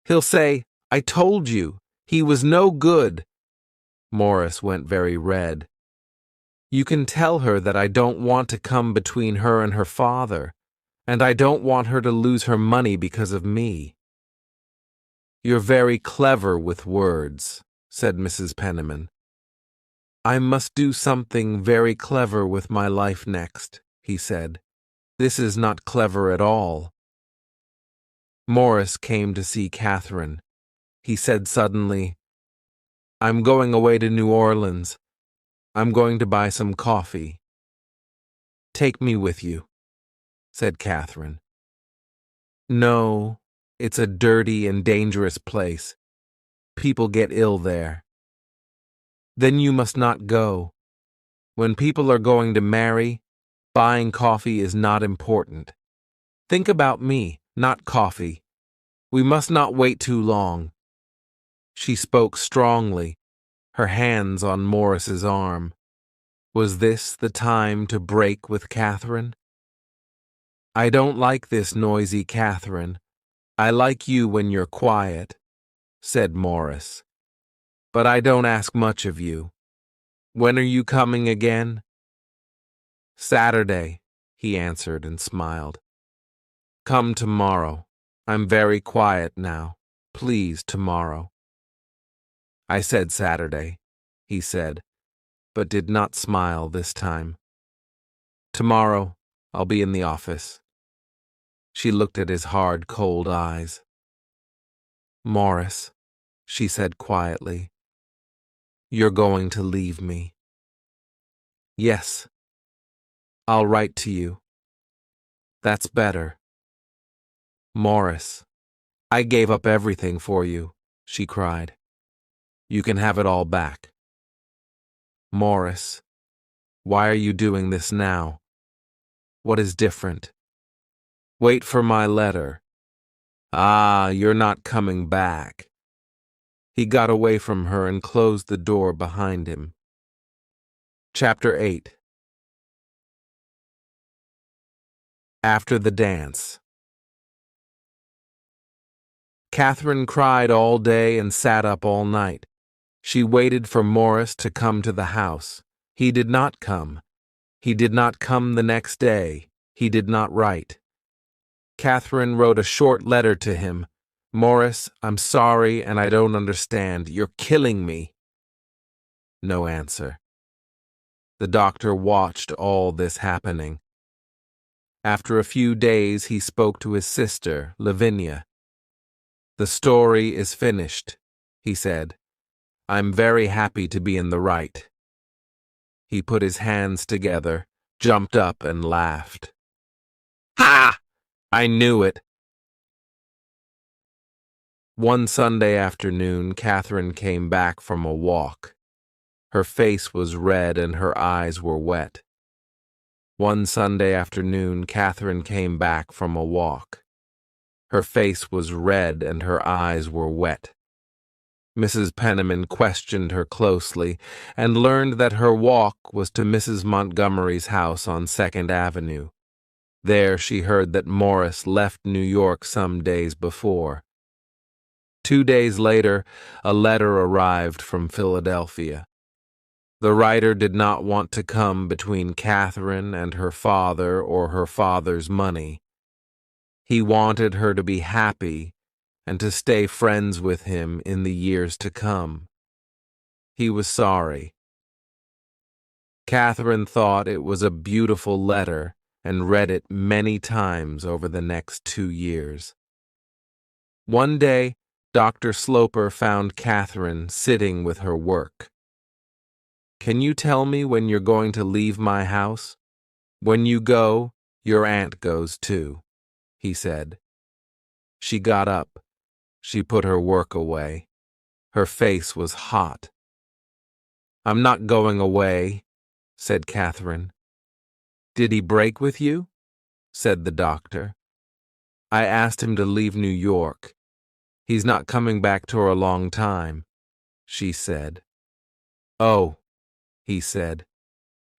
He'll say, 'I told you. He was no good.'" Morris went very red. "You can tell her that I don't want to come between her and her father, and I don't want her to lose her money because of me." "You're very clever with words," said Mrs. Penniman. "I must do something very clever with my life next," he said. "This is not clever at all." Morris came to see Catherine. He said suddenly, "I'm going away to New Orleans. I'm going to buy some coffee." "Take me with you," said Catherine. "No, it's a dirty and dangerous place. People get ill there." "Then you must not go. When people are going to marry, buying coffee is not important. Think about me, not coffee. We must not wait too long." She spoke strongly, her hands on Morris's arm. Was this the time to break with Catherine? "I don't like this noisy Catherine. I like you when you're quiet," said Morris. "But I don't ask much of you. When are you coming again?" "Saturday," he answered and smiled. "Come tomorrow. I'm very quiet now. Please, tomorrow." "I said Saturday," he said, but did not smile this time. "Tomorrow, I'll be in the office." She looked at his hard, cold eyes. "Morris," she said quietly, "you're going to leave me." "Yes. I'll write to you." "That's better." "Morris, I gave up everything for you," she cried. "You can have it all back." "Morris, why are you doing this now? What is different?" "Wait for my letter." "Ah, you're not coming back." He got away from her and closed the door behind him. Chapter 8. After the dance. Catherine cried all day and sat up all night. She waited for Morris to come to the house. He did not come. He did not come the next day. He did not write. Catherine wrote a short letter to him. "Morris, I'm sorry and I don't understand. You're killing me." No answer. The doctor watched all this happening. After a few days, he spoke to his sister, Lavinia. "The story is finished," he said. "I'm very happy to be in the right." He put his hands together, jumped up, and laughed. "Ha! I knew it." One Sunday afternoon, Catherine came back from a walk. Her face was red and her eyes were wet. One Sunday afternoon, Catherine came back from a walk. Her face was red and her eyes were wet. Mrs. Penniman questioned her closely and learned that her walk was to Mrs. Montgomery's house on 2nd Avenue. There she heard that Morris left New York some days before. 2 days later, a letter arrived from Philadelphia. The writer did not want to come between Catherine and her father or her father's money. He wanted her to be happy and to stay friends with him in the years to come. He was sorry. Catherine thought it was a beautiful letter and read it many times over the next 2 years. One day, Dr. Sloper found Catherine sitting with her work. "Can you tell me when you're going to leave my house? When you go, your aunt goes too," he said. She got up. She put her work away. Her face was hot. "I'm not going away," said Catherine. "Did he break with you?" said the doctor. "I asked him to leave New York. He's not coming back for a long time," she said. "Oh," he said,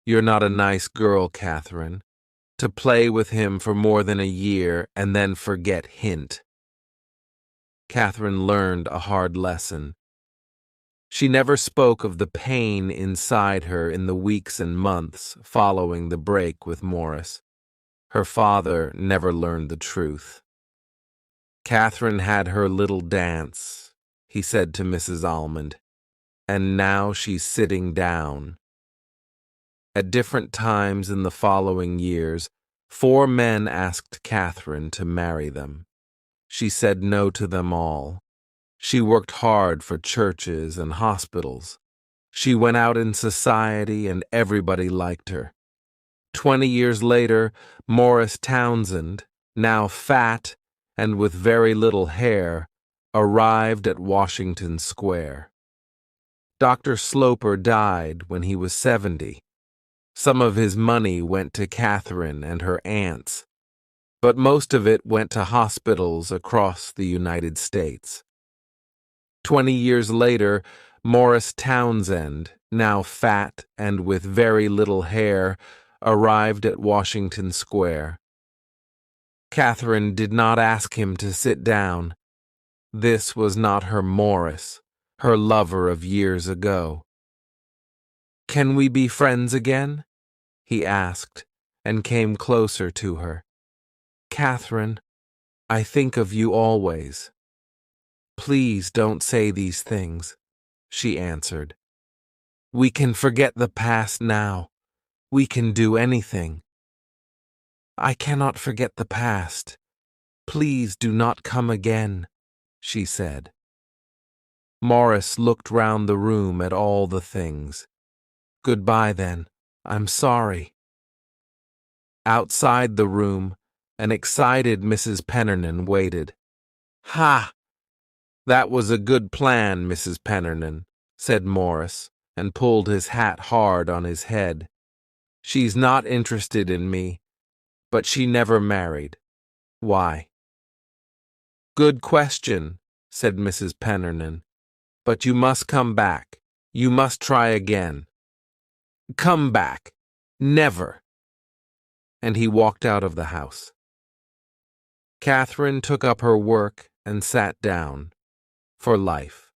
"you're not a nice girl, Catherine, to play with him for more than a year and then forget hint." Catherine learned a hard lesson. She never spoke of the pain inside her in the weeks and months following the break with Morris. Her father never learned the truth. "Catherine had her little dance," he said to Mrs. Almond, "and now she's sitting down." At different times in the following years, 4 men asked Catherine to marry them. She said no to them all. She worked hard for churches and hospitals. She went out in society and everybody liked her. 20 years later, Morris Townsend, now fat and with very little hair, arrived at Washington Square. Dr. Sloper died when he was 70. Some of his money went to Catherine and her aunts, but most of it went to hospitals across the United States. 20 years later, Morris Townsend, now fat and with very little hair, arrived at Washington Square. Catherine did not ask him to sit down. This was not her Morris, her lover of years ago. "Can we be friends again?" he asked, and came closer to her. "Catherine, I think of you always." "Please don't say these things," she answered. "We can forget the past now. We can do anything." "I cannot forget the past. Please do not come again," she said. Morris looked round the room at all the things. "Goodbye, then. I'm sorry." Outside the room, an excited Mrs. Pennernan waited. "Ha! That was a good plan, Mrs. Pennernan," said Morris, and pulled his hat hard on his head. "She's not interested in me, but she never married. Why?" "Good question," said Mrs. Pennernan. "But you must come back. You must try again." "Come back. Never." And he walked out of the house. Catherine took up her work and sat down. For life.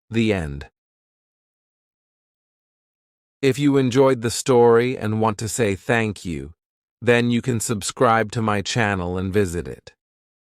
The end. If you enjoyed the story and want to say thank you, Then you can subscribe to my channel and visit it.